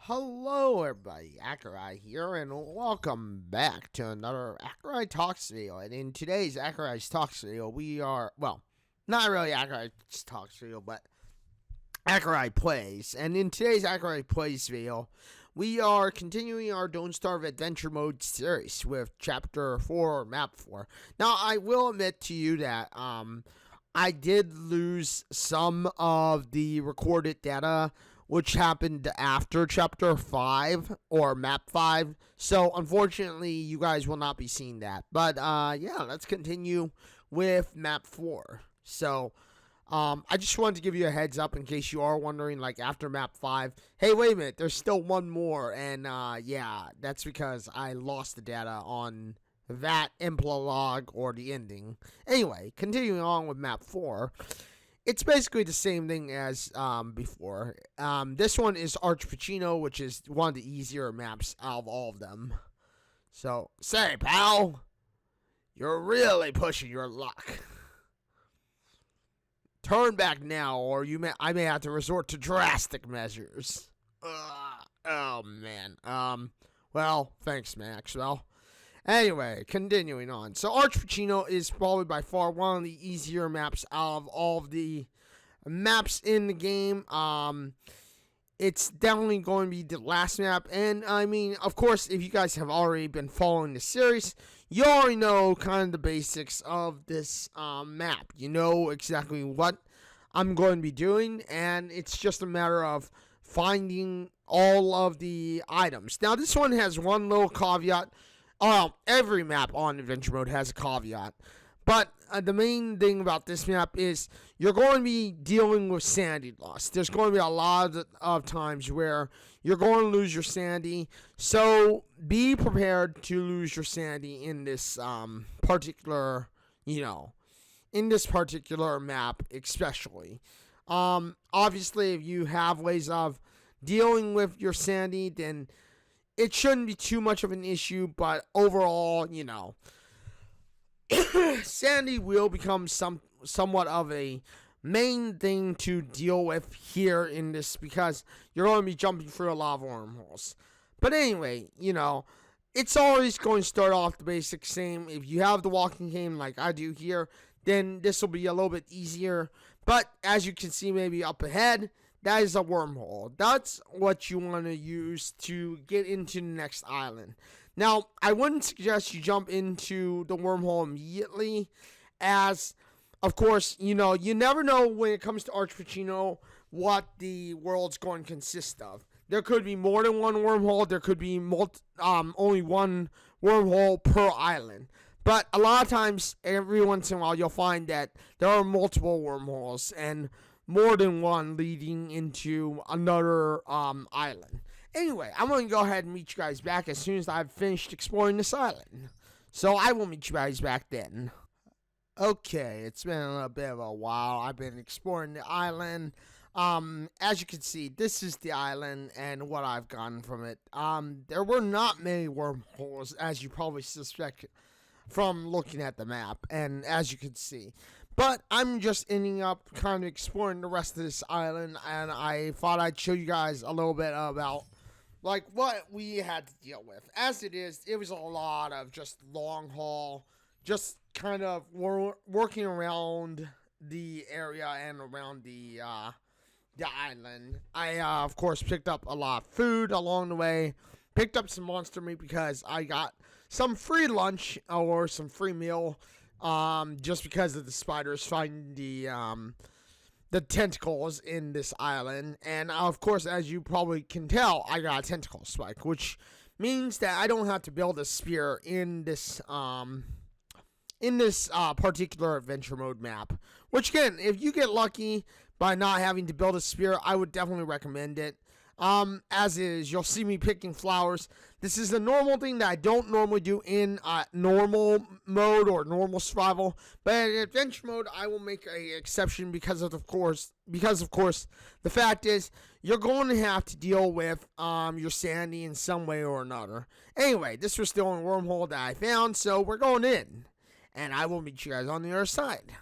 Hello, everybody. Accureye here, and welcome back to another Accureye Talks video. And in today's Accureye Talks video, we are, well, not really Accureye Talks video, but Accureye Plays. And in today's Accureye Plays video, we are continuing our Don't Starve Adventure Mode series with Chapter 4, or Map 4. Now, I will admit to you that, I did lose some of the recorded data which happened after Chapter 5 or Map 5. So, unfortunately, you guys will not be seeing that. But, yeah, let's continue with Map 4. So, I just wanted to give you a heads up in case you are wondering, like, after Map 5, hey, wait a minute, there's still one more. And, yeah, that's because I lost the data on that epilogue or the ending. Anyway, continuing on with Map 4. It's basically the same thing as before. This one is Arch Pacino, which is one of the easier maps out of all of them. So, say, pal, you're really pushing your luck. Turn back now, or I may have to resort to drastic measures. Oh, man. Well, thanks, Maxwell. Anyway, continuing on. So, Arch Pacino is probably by far one of the easier maps out of all of the maps in the game. It's definitely going to be the last map. And, I mean, of course, if you guys have already been following the series, you already know kind of the basics of this map. You know exactly what I'm going to be doing, and it's just a matter of finding all of the items. Now, this one has one little caveat. Every map on Adventure Mode has a caveat. But the main thing about this map is you're going to be dealing with sanity loss. There's going to be a lot of times where you're going to lose your sanity. So be prepared to lose your sanity in this particular, in this particular map especially. Obviously, if you have ways of dealing with your sanity, then it shouldn't be too much of an issue, but overall, sanity will become somewhat of a main thing to deal with here in this, because you're going to be jumping through a lot of wormholes. But anyway, it's always going to start off the basic same. If you have the walking game like I do here, then this will be a little bit easier. But as you can see maybe up ahead, that is a wormhole. That's what you want to use to get into the next island. Now, I wouldn't suggest you jump into the wormhole immediately, as, of course, you never know when it comes to Arch Pacino what the world's going to consist of. There could be more than one wormhole. There could be only one wormhole per island. But a lot of times, every once in a while, you'll find that there are multiple wormholes, and more than one leading into another island. Anyway, I'm going to go ahead and meet you guys back as soon as I've finished exploring this island. So I will meet you guys back then. Okay, it's been a bit of a while. I've been exploring the island. As you can see, this is the island and what I've gotten from it. There were not many wormholes, as you probably suspect from looking at the map, and as you can see. But I'm just ending up kind of exploring the rest of this island, and I thought I'd show you guys a little bit about, like, what we had to deal with. As it is, it was a lot of just long haul, just kind of working around the area and around the island. I, of course, picked up a lot of food along the way, picked up some monster meat because I got some free lunch or some free meal. Just because of the spiders finding the tentacles in this island. And of course, as you probably can tell, I got a tentacle spike, which means that I don't have to build a spear in this particular adventure mode map. Which again, if you get lucky by not having to build a spear, I would definitely recommend it. As is, you'll see me picking flowers. This is a normal thing that I don't normally do in normal mode or normal survival, but in adventure mode, I will make an exception because of course, the fact is, you're going to have to deal with your sanity in some way or another. Anyway, this was the only wormhole that I found, so we're going in, and I will meet you guys on the other side.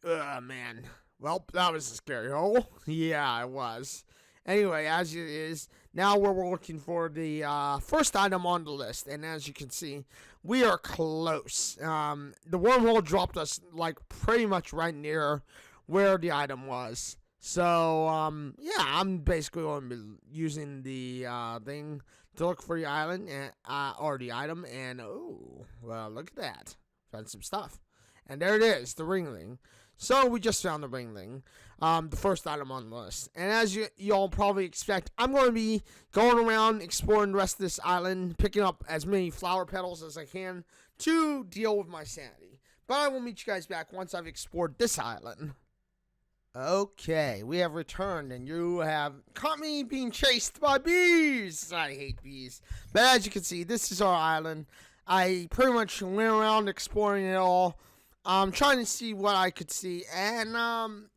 Man. Well, that was a scary hole. Yeah, it was. Anyway, as it is, now we're looking for the first item on the list. And as you can see, we are close. The wormhole dropped us like pretty much right near where the item was. So, yeah, I'm basically going to be using the thing to look for the island or the item. And, oh, well, look at that. Found some stuff. And there it is, the ringling. So we just found the ringling, the first item on the list. And as y'all probably expect, I'm going to be going around exploring the rest of this island, picking up as many flower petals as I can to deal with my sanity. But I will meet you guys back once I've explored this island. Okay, we have returned, and you have caught me being chased by bees. I hate bees. But as you can see, this is our island. I pretty much went around exploring it all. Trying to see what I could see, and,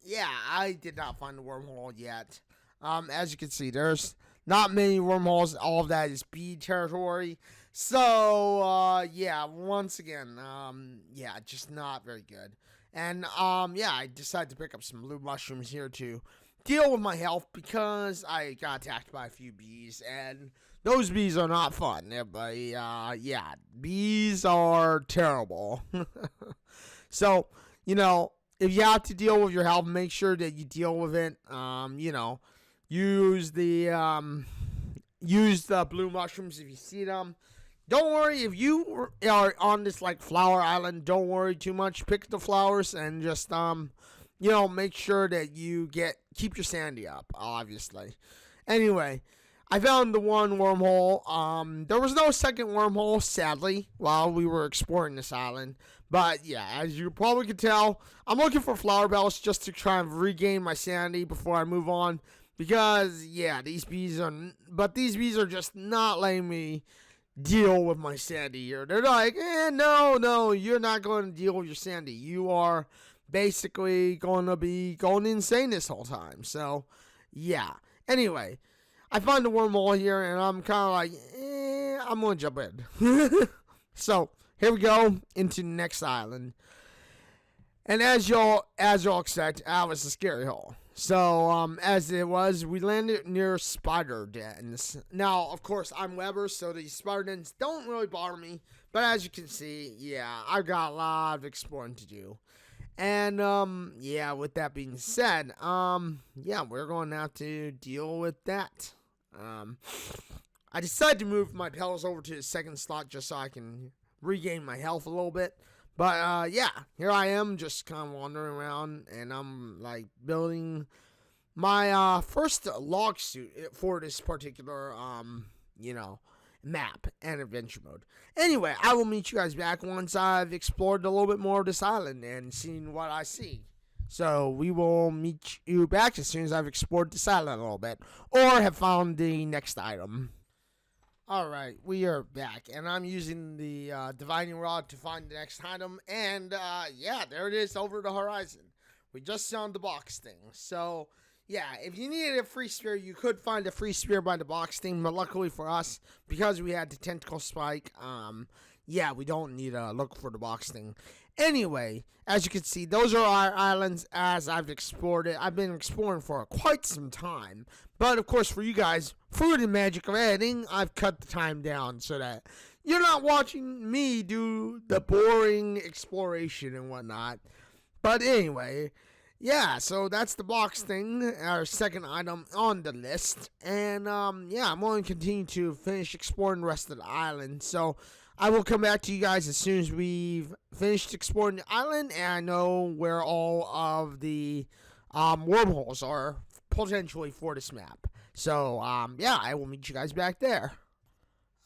yeah, I did not find the wormhole yet. As you can see, there's not many wormholes. All of that is bee territory. So, yeah, once again, yeah, just not very good. And, yeah, I decided to pick up some blue mushrooms here to deal with my health because I got attacked by a few bees, and those bees are not fun. Yeah, bees are terrible. So, you know, if you have to deal with your health, make sure that you deal with it. You know, use the blue mushrooms if you see them. Don't worry if you are on this like flower island. Don't worry too much. Pick the flowers and just you know, make sure that you keep your sanity up. Obviously. Anyway, I found the one wormhole. There was no second wormhole, sadly, while we were exploring this island. But, yeah, as you probably could tell, I'm looking for flower bells just to try and regain my sanity before I move on. Because, yeah, these bees are just not letting me deal with my sanity here. They're like, no, you're not going to deal with your sanity. You are basically going to be going insane this whole time. So, yeah. Anyway, I find the wormhole here, and I'm kind of like, I'm going to jump in. So, here we go into the next island. And as y'all expect, that was a scary hole. So, as it was, we landed near spider dens. Now, of course, I'm Weber, so the spider dens don't really bother me. But as you can see, yeah, I've got a lot of exploring to do. And, yeah, with that being said, yeah, we're going to have to deal with that. I decided to move my petals over to the second slot just so I can regain my health a little bit. But, yeah, here I am just kind of wandering around, and I'm, like, building my, first log suit for this particular, you know, map and adventure mode. Anyway, I will meet you guys back once I've explored a little bit more of this island and seen what I see. So, we will meet you back as soon as I've explored this island a little bit, or have found the next item. Alright, we are back, and I'm using the divining rod to find the next item, and yeah, there it is over the horizon. We just found the box thing. So, yeah, if you needed a free spear, you could find a free spear by the box thing, but luckily for us, because we had the tentacle spike, yeah, we don't need to look for the box thing. Anyway, as you can see, those are our islands as I've explored it. I've been exploring for quite some time. But, of course, for you guys, through the magic of editing, I've cut the time down so that you're not watching me do the boring exploration and whatnot. But anyway, yeah, so that's the box thing, our second item on the list. And, yeah, I'm going to continue to finish exploring the rest of the island. So, I will come back to you guys as soon as we've finished exploring the island and I know where all of the wormholes are potentially for this map. So, yeah, I will meet you guys back there.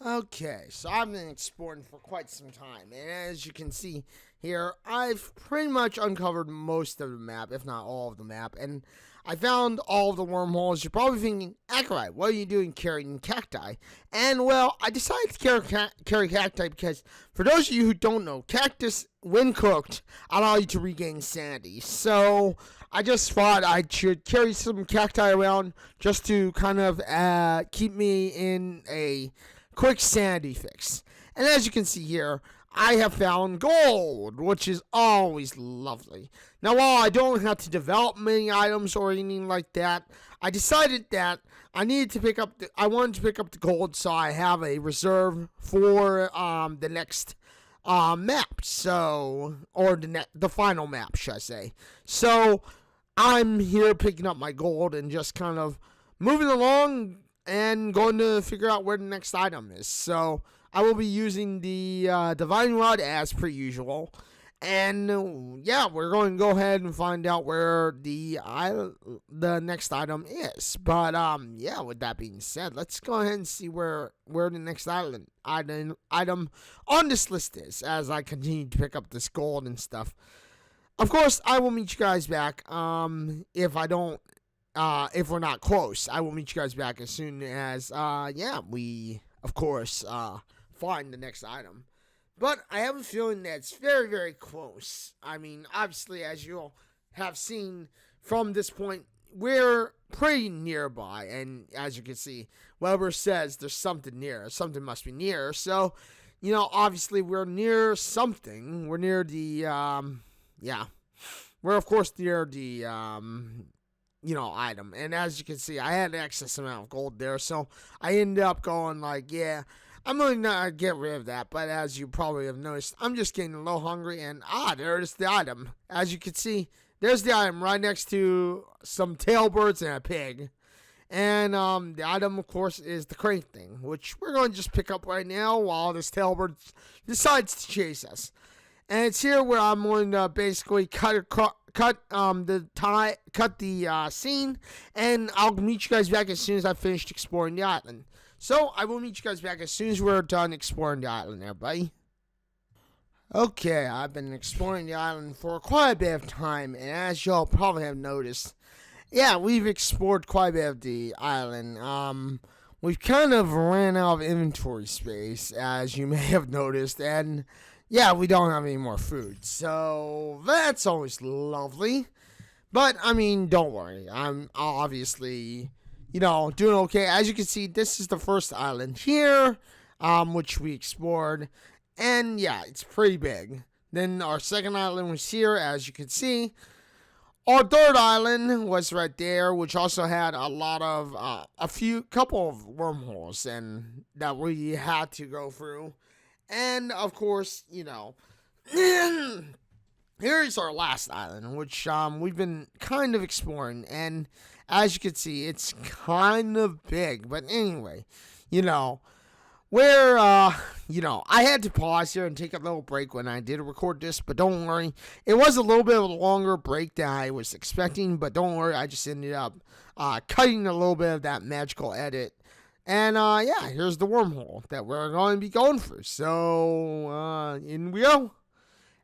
Okay, so I've been exploring for quite some time, and as you can see here, I've pretty much uncovered most of the map, if not all of the map, and I found all of the wormholes. You're probably thinking, Accureye, what are you doing carrying cacti? And, well, I decided to carry cacti because, for those of you who don't know, cactus, when cooked, allow you to regain sanity. So, I just thought I should carry some cacti around just to kind of keep me in a quick sanity fix. And as you can see here, I have found gold, which is always lovely. Now, while I don't have to develop many items or anything like that, I decided that I wanted to pick up the gold, so I have a reserve for the next map. So, or the final map, should I say? So, I'm here picking up my gold and just kind of moving along and going to figure out where the next item is. So, I will be using the divine rod as per usual. And yeah, we're going to go ahead and find out where the next item is. But yeah, with that being said, let's go ahead and see where the next item on this list is as I continue to pick up this gold and stuff. Of course, I will meet you guys back. If we're not close, I will meet you guys back as soon as we of course find the next item. But I have a feeling that it's very, very close. I mean, obviously, as you'll have seen from this point, we're pretty nearby. And as you can see, Weber says there's something near. Something must be near. So, obviously, we're near something. We're near the, We're, of course, near the, item. And as you can see, I had an excess amount of gold there. So, I ended up going I'm really not going to get rid of that, but as you probably have noticed, I'm just getting a little hungry, and there's the item. As you can see, there's the item right next to some tailbirds and a pig. And the item, of course, is the crate thing, which we're going to just pick up right now while this tailbird decides to chase us. And it's here where I'm going to basically cut the scene, and I'll meet you guys back as soon as I've finished exploring the island. So, I will meet you guys back as soon as we're done exploring the island there, buddy. Okay, I've been exploring the island for quite a bit of time, and as y'all probably have noticed, we've explored quite a bit of the island. We've kind of ran out of inventory space, as you may have noticed, and we don't have any more food, so that's always lovely. But, I mean, don't worry, I'm obviously doing okay. As you can see, this is the first island here, which we explored. And, it's pretty big. Then our second island was here, as you can see. Our third island was right there, which also had a lot of, couple of wormholes and that we had to go through. And, of course, here's our last island, which we've been kind of exploring. And as you can see, it's kind of big. But anyway, where, I had to pause here and take a little break when I did record this. But don't worry, it was a little bit of a longer break than I was expecting. But don't worry, I just ended up cutting a little bit of that magical edit. And, here's the wormhole that we're going to be going through. So, in we go.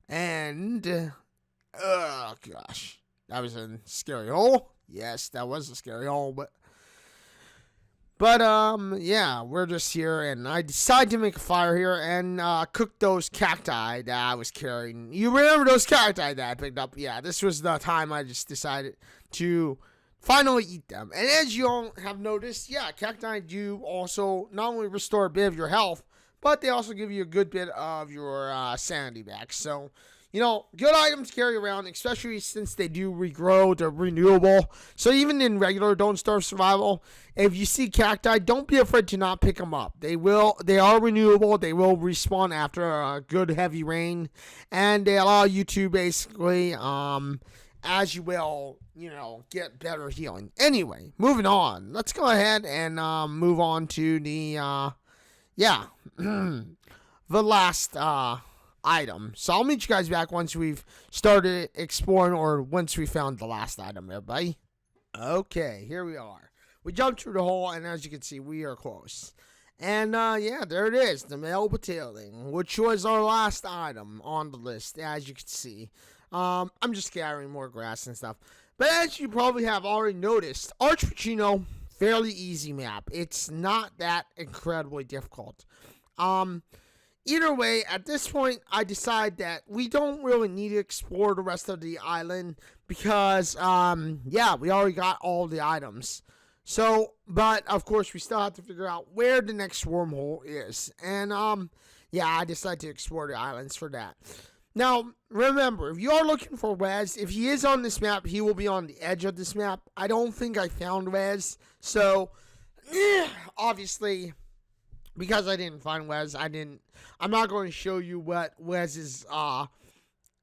And, oh gosh, that was a scary hole. Yes, that was a scary hole, but we're just here, and I decided to make a fire here and cook those cacti that I was carrying. You remember those cacti that I picked up? Yeah, this was the time I just decided to finally eat them. And as you all have noticed, cacti do also not only restore a bit of your health, but they also give you a good bit of your sanity back. So, good items to carry around, especially since they do regrow. They're renewable. So even in regular Don't Starve survival, if you see cacti, don't be afraid to not pick them up. They are renewable. They will respawn after a good heavy rain, and they allow you to basically, as you will, get better healing. Anyway, moving on. Let's go ahead and move on to the the last item. So I'll meet you guys back once we've started exploring, or once we found the last item, everybody. Okay, here we are. We jumped through the hole, and as you can see, we are close. And there it is, the male battalion, which was our last item on the list, as you can see. I'm just gathering more grass and stuff. But as you probably have already noticed, Arch Pacino, fairly easy map. It's not that incredibly difficult. Either way, at this point, I decide that we don't really need to explore the rest of the island because, we already got all the items. So, but, of course, we still have to figure out where the next wormhole is. And, I decided to explore the islands for that. Now, remember, if you are looking for Wes, if he is on this map, he will be on the edge of this map. I don't think I found Wes, so obviously, because I didn't find Wes, I'm not going to show you what Wes's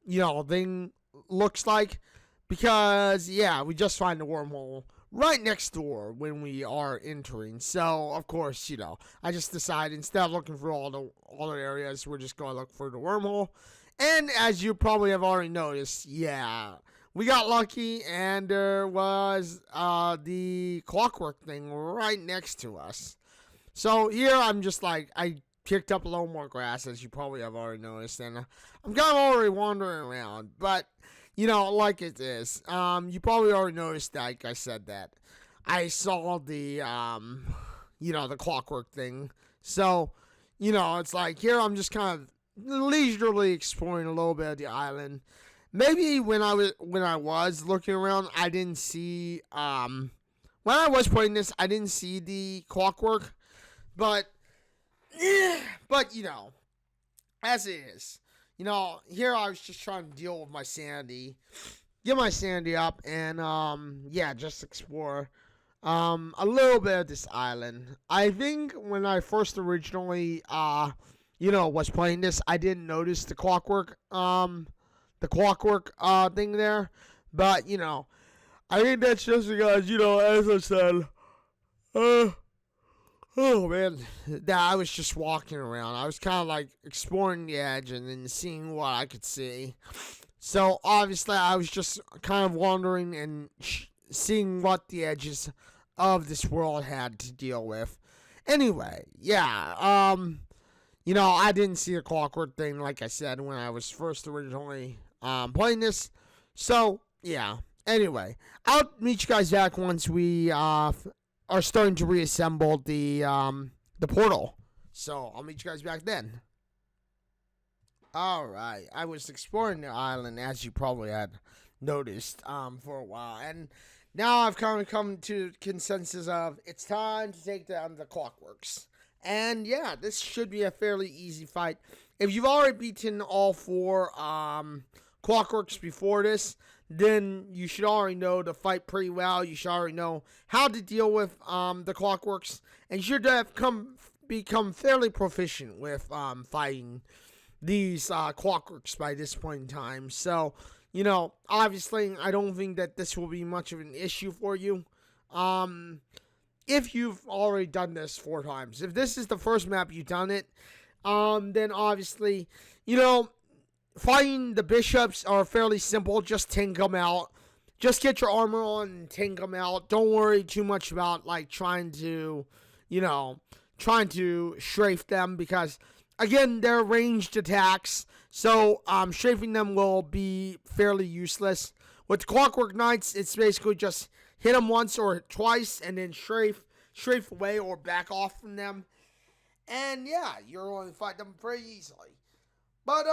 thing looks like, because we just find the wormhole right next door when we are entering. So of course, I just decided, instead of looking for all the areas, we're just going to look for the wormhole. And as you probably have already noticed, we got lucky, and there was the clockwork thing right next to us. So here I'm just like, I picked up a little more grass, as you probably have already noticed, and I'm kind of already wandering around. But like it is, you probably already noticed, like I said, that I saw the the clockwork thing. So it's like, here I'm just kind of leisurely exploring a little bit of the island. Maybe when I was looking around, I didn't see when I was playing this, I didn't see the clockwork, but as it is, here I was just trying to deal with my sanity, get my sanity up, and just explore a little bit of this island. I think when I first originally was playing this, I didn't notice the clockwork thing there. But, I think that's just because, as I said, oh man, that I was just walking around. I was kind of like exploring the edge and then seeing what I could see. So, obviously, I was just kind of wandering and seeing what the edges of this world had to deal with. Anyway, I didn't see a clockwork thing, like I said, when I was first originally playing this. So, anyway, I'll meet you guys back once we are starting to reassemble the portal. So, I'll meet you guys back then. Alright, I was exploring the island, as you probably had noticed, for a while. And now I've kind of come to consensus of, it's time to take down the clockworks. And this should be a fairly easy fight. If you've already beaten all 4 clockworks before this, then you should already know the fight pretty well. You should already know how to deal with the clockworks, and you should have become fairly proficient with fighting these clockworks by this point in time. So, obviously, I don't think that this will be much of an issue for you. If you've already done this 4 times. If this is the first map you've done it, then obviously, fighting the bishops are fairly simple. Just tank them out. Just get your armor on and tank them out. Don't worry too much about, like, trying to strafe them, because, again, they're ranged attacks. So, strafing them will be fairly useless. With the Clockwork Knights, it's basically just hit them once or twice, and then strafe away or back off from them. And you're going to fight them pretty easily. But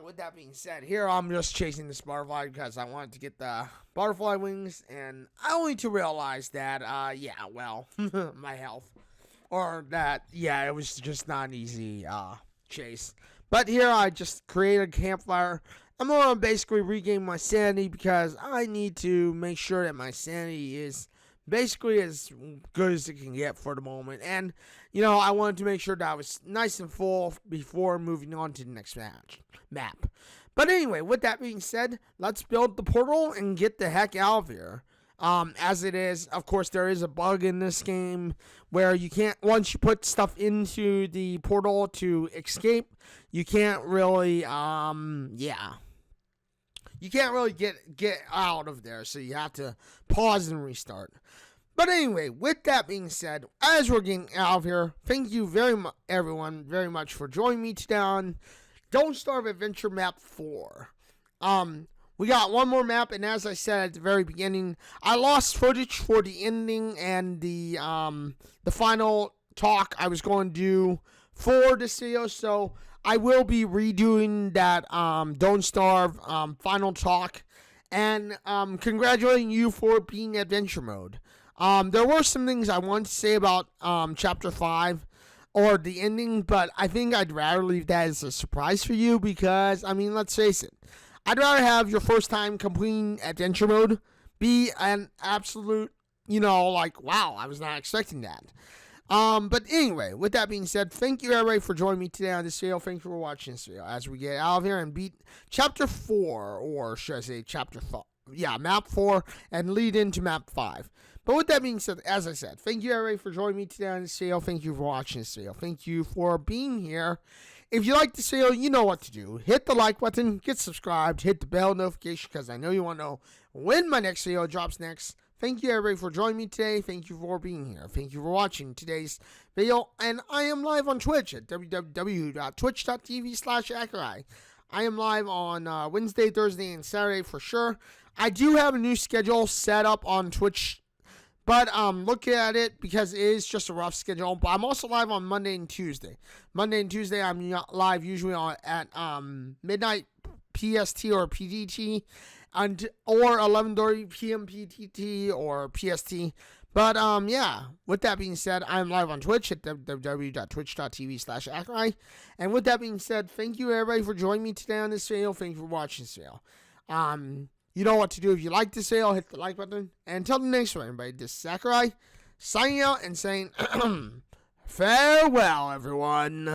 with that being said, here I'm just chasing this butterfly because I wanted to get the butterfly wings, and I only to realize that my health, or that it was just not an easy chase. But here I just created a campfire. I'm going to basically regain my sanity, because I need to make sure that my sanity is basically as good as it can get for the moment. And, I wanted to make sure that I was nice and full before moving on to the next map. But anyway, with that being said, let's build the portal and get the heck out of here. As it is, of course, there is a bug in this game where you can't, once you put stuff into the portal to escape, you can't really, you can't really get out of there, so you have to pause and restart. But anyway, with that being said, as we're getting out of here, thank you everyone very much for joining me today on Don't Starve Adventure Map 4. We got one more map, and as I said at the very beginning, I lost footage for the ending and the final talk I was going to do for this video, so I will be redoing that Don't Starve final talk, and congratulating you for being Adventure Mode. There were some things I wanted to say about Chapter 5. or the ending, but I think I'd rather leave that as a surprise for you because, I mean, let's face it, I'd rather have your first time completing adventure mode be an absolute, like, wow, I was not expecting that. But anyway, with that being said, thank you everybody for joining me today on this video. Thank you for watching this video as we get out of here and beat Chapter 4, or should I say Chapter 5? Yeah, Map 4, and lead into Map 5. But with that being said, as I said, thank you everybody for joining me today on this video. Thank you for watching this video. Thank you for being here. If you like this video, you know what to do. Hit the like button, get subscribed, hit the bell notification because I know you want to know when my next video drops next. Thank you everybody for joining me today. Thank you for being here. Thank you for watching today's video. And I am live on Twitch at www.twitch.tv/Accureye. I am live on Wednesday, Thursday, and Saturday for sure. I do have a new schedule set up on Twitch, but look at it because it is just a rough schedule. But I'm also live on Monday and Tuesday. Monday and Tuesday, I'm live usually at midnight PST or PDT, or 11:30 p.m. PTT or PST. But yeah, with that being said, I'm live on Twitch at www.twitch.tv/Accureye. And with that being said, thank you everybody for joining me today on this video. Thank you for watching this video. You know what to do. If you like this video, hit the like button. And until the next one, everybody, this is Accureye signing out and saying farewell, everyone.